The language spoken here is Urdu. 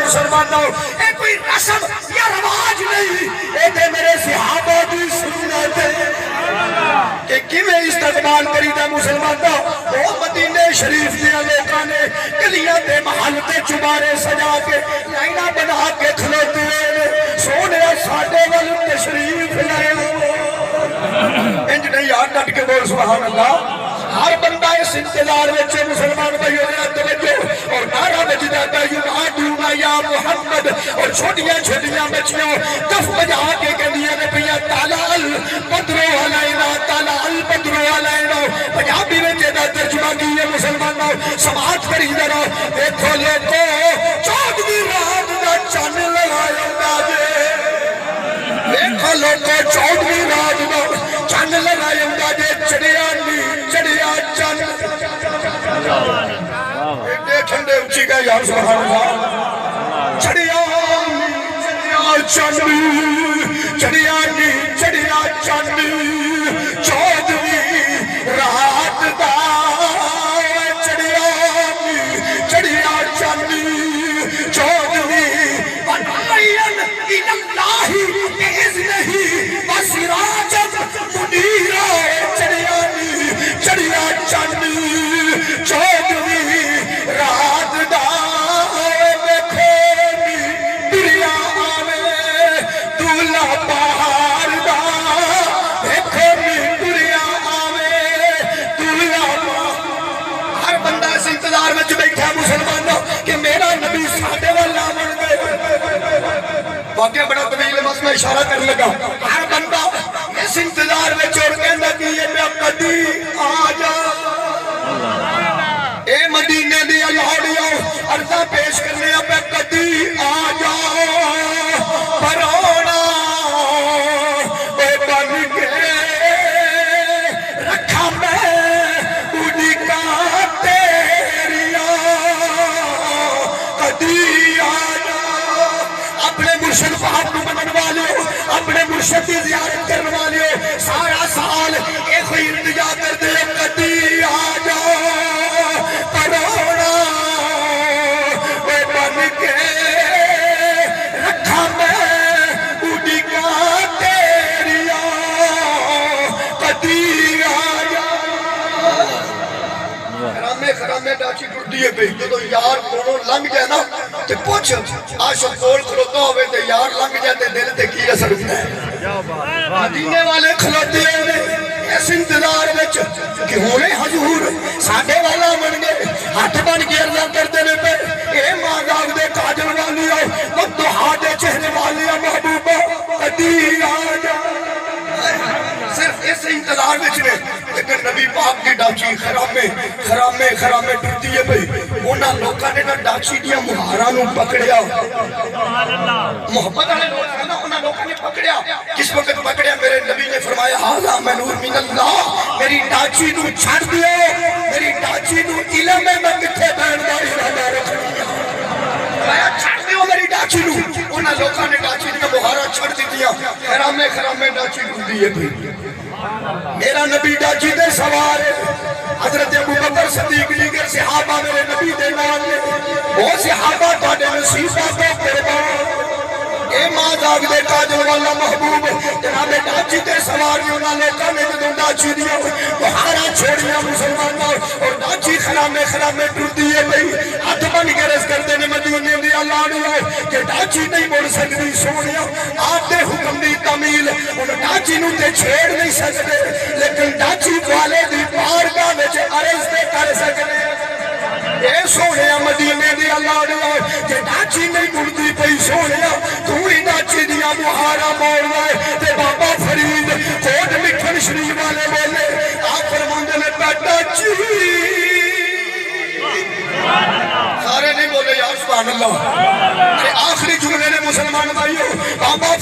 مسلمانوں اے کوئی رسم یا رواج نہیں، اے تے میرے صحابہ دی سنت کہ کیویں استقبال کریدا مسلمانوں۔ وہ مدینے شریف دے لوکاں نے گلیاں تے محل تے چبارے سجا کے لائناں بنا کے کھلوتے ہوئے سونے ساڈے ول تشریف لائے انج نہیں یار ڈٹ کے بول سبحان اللہ۔ ہر بندہ اس انتظار وچ مسلمان بھائیو نے توجہ اور نعرہ بجدا ہے یونادون یا محمد، اور چھوٹیاں چھوٹیاں بچیاں دف بجا کے کہندیاں نے پیا طلع البدر علینا طلع البدر علینا۔ پنجابی وچ دا ترجمہ کی ہے مسلمانوں، سماعت کری ذرا دیکھو لوگو 14ویں رات دا چن لگایا جے، دیکھو لوگو 14ویں رات دا چن لگایا جے، چڑیا نہیں چڑیا چن ایڈے ٹھنڈے اچھی گئے یار سبحان اللہ۔ چڑیا چڑیا چن چڑیا نہیں چڑیا چن 14ویں رات دا چڑیا نہیں چڑیا چن 14ویں بنائین الاللہ بإذنہ وسراجا منیرا۔ چڑیا نہیں چڑیا چن 14ویں رات دا دیکھو نی دریا آوے دولہ بہار دا، دیکھو نی دریا آوے دولہ بہار۔ ہر بندہ اس انتظار میں بیٹھا مسلمانوں کہ میرا نبی ساڈے والا بن گئے۔ واقعہ بڑا طویل ہے بس میں اشارہ کر لگا۔ ہر بندہ اس انتظار میں چھوڑ کے نبی میں کدی آ جا۔ اے مدینے دی لاڑیوں عرضہ پیش کرنے پہ کدی آ جا، پرونا اے بن کے رکھا میں اڑی کا تیریا، کدی آ جا۔ اپنے مرشد پاک کو منن والے، اپنے مرشد کی زیارت کرنے والے سارا سال ایک ہی التجا کر دے کدی آ جا، پرونا اے بن کے رکھا میں اڑی کا تیریا، کدی آ جا۔ خرامے ڈاچی ٹوٹی ہے پہ جو یار کونوں لنگ جائے نا تے پوچھ عاشق کول کھلوتا ہوئے تے یار لنگ جاتے دل تے کی اثر ہوتا ہے۔ مدینے والے کھلوتے ہیں اس انتظار وچ کہ ہونے حضور ساڈے والا بن گئے، ہاتھ بن کے عرضہ کرتے نے پہ اے ماں دے کاجل والی آؤ مدحا دے چہرے والی محبوبہ کدی آ جا۔ صرف اس انتظار وچ نے لیکن نبی پاک کی ڈاچی خرامے ٹوٹی ہے بھئی۔ انہاں لوکاں نے نہ ڈاچی دیا مہاراں نو پکڑیا، محبت والے لوگ ہیں نا، انہاں لوکاں نے پکڑیا۔ کس وقت پکڑیا؟ میرے نبی نے فرمایا ھذا من نور من اللہ، میری ڈاچی نو چھڑ دیو، میری ڈاچی نو علم ہے میں کتھے بہن دا ارادہ رکھنی ہے، میں چھڑ دیو میری ڈاچی نو۔ انہاں لوکاں نے ڈاچی دیا مہاراں چھڑ دیا، خرامے ڈاچی ٹوٹی ہے بھئی۔ میرا نبی ڈاچی دے سوار ہے، حضرت ابوبکر صدیق دیگر صحابہ میرے نبی دے نام نے، وہ صحابہ تھوڑے نصیبہ کو قربان۔ اے ماں داغ دے کاجل والا محبوب جناب ڈاچی دے سوار نے انہاں لوکاں نے جدوں ڈاچی دیا بہارا چھوڑیا مسلمانوں، اور ڈاچی خرامے ٹوٹی ہے بھئی۔ ہاتھ بن کے رس کرتے نے مدینے دی لاڑیاں کہ ڈاچی نہیں مڑ سکتی سونیا، آپ دے حکم دی تعمیل ان ڈاچی نو تے چھیڑ نہیں سکتے، لیکن ڈاچی والے دی بارگاہ وچ عرض تے کر سکتے۔ اے سونیا مدینے دی لاڑیاں کہ ڈاچی نہیں مڑتی پئی سونیا، تو ہی ڈاچی دیا مہارا موڑ لائے۔ تے بابا فرید کوٹ مکھن شریف والے بولے آپ فرماندے نے ڈاچی، سارے نہیں بولے یا سبحان اللہ۔ آخری جملے نے مسلمان بھائیو بابا